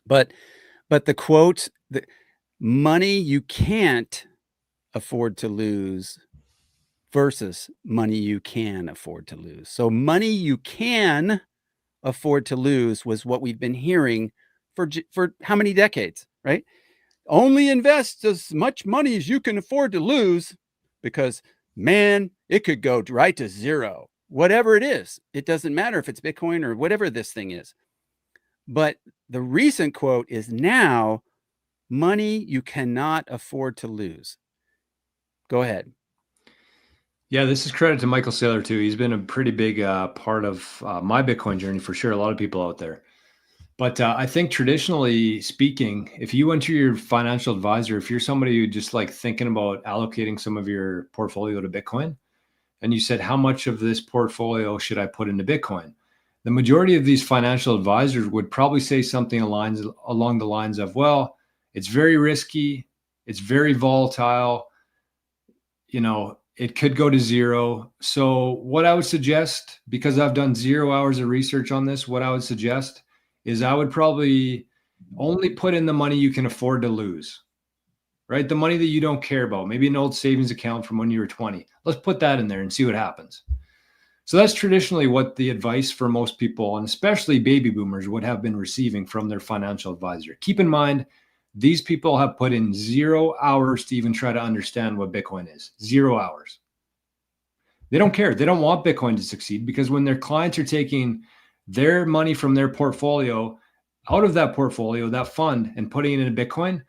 But the quote, the money you can't afford to lose versus money you can afford to lose. So money you can afford to lose was what we've been hearing for how many decades, right? Only invest as much money as you can afford to lose, because man, it could go right to zero. Whatever it is, it doesn't matter if it's Bitcoin or whatever this thing is. But the recent quote is now money you cannot afford to lose. Go ahead. Yeah, this is credit to Michael Saylor too. He's been a pretty big part of my Bitcoin journey for sure. A lot of people out there. But I think traditionally speaking, if you went to your financial advisor, if you're somebody who just like thinking about allocating some of your portfolio to Bitcoin, and you said, how much of this portfolio should I put into Bitcoin? The majority of these financial advisors would probably say something along the lines of, well, it's very risky, it's very volatile, it could go to zero. So what I would suggest, because I've done 0 hours of research on this, what I would suggest is I would probably only put in the money you can afford to lose, right? The money that you don't care about, maybe an old savings account from when you were 20. Let's put that in there and see what happens. So that's traditionally what the advice for most people, and especially baby boomers, would have been receiving from their financial advisor. Keep in mind, these people have put in 0 hours to even try to understand what Bitcoin is. 0 hours. They don't care. They don't want Bitcoin to succeed, because when their clients are taking their money from their portfolio out of that portfolio, that fund, and putting it into Bitcoin,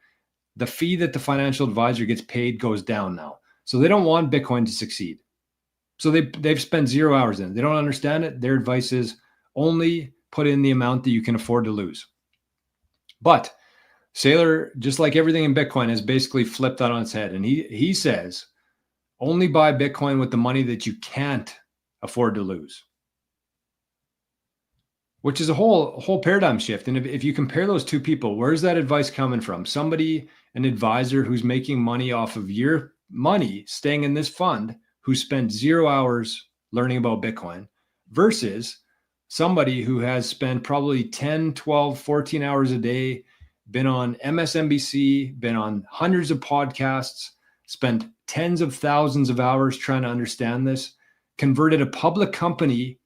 the fee that the financial advisor gets paid goes down now. So they don't want Bitcoin to succeed. So they've spent 0 hours in it. They don't understand it. Their advice is only put in the amount that you can afford to lose. But Saylor, just like everything in Bitcoin, has basically flipped that on its head. And he says, only buy Bitcoin with the money that you can't afford to lose, which is a whole paradigm shift. And if you compare those two people, where's that advice coming from? Somebody, an advisor who's making money off of your money staying in this fund, who spent 0 hours learning about Bitcoin, versus somebody who has spent probably 10, 12, 14 hours a day, been on MSNBC, been on hundreds of podcasts, spent tens of thousands of hours trying to understand this, converted a public company,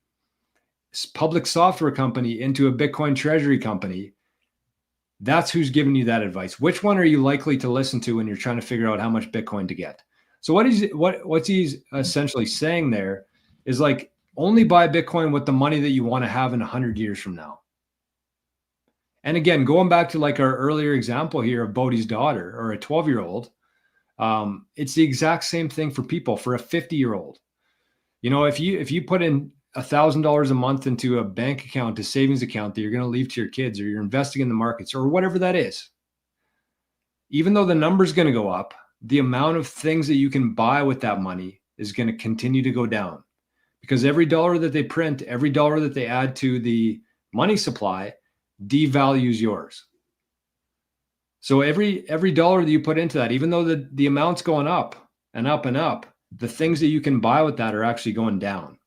public software company, into a Bitcoin treasury company. That's who's giving you that advice. Which one are you likely to listen to when you're trying to figure out how much Bitcoin to get? So what's he's essentially saying there is, like, only buy Bitcoin with the money that you want to have in 100 years from now. And again, going back to like our earlier example here of Bodhi's daughter, or a 12-year-old, it's the exact same thing for people. For a 50-year-old, if you put in $1,000 a month into a bank account, a savings account that you're going to leave to your kids, or you're investing in the markets, or whatever that is, even though the number's going to go up, the amount of things that you can buy with that money is going to continue to go down, because every dollar that they print, every dollar that they add to the money supply, devalues yours. So every dollar that you put into that, even though the amount's going up and up and up, the things that you can buy with that are actually going down.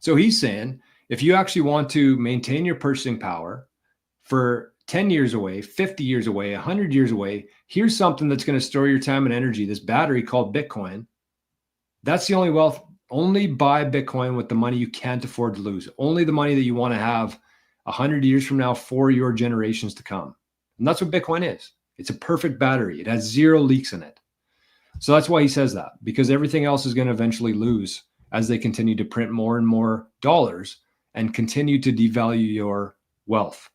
So he's saying, if you actually want to maintain your purchasing power for 10 years away, 50 years away, 100 years away, here's something that's going to store your time and energy, this battery called Bitcoin. That's the only wealth. Only buy Bitcoin with the money you can't afford to lose. Only the money that you want to have 100 years from now for your generations to come. And that's what Bitcoin is. It's a perfect battery. It has 0 leaks in it. So that's why he says that, because everything else is going to eventually lose as they continue to print more and more dollars and continue to devalue your wealth.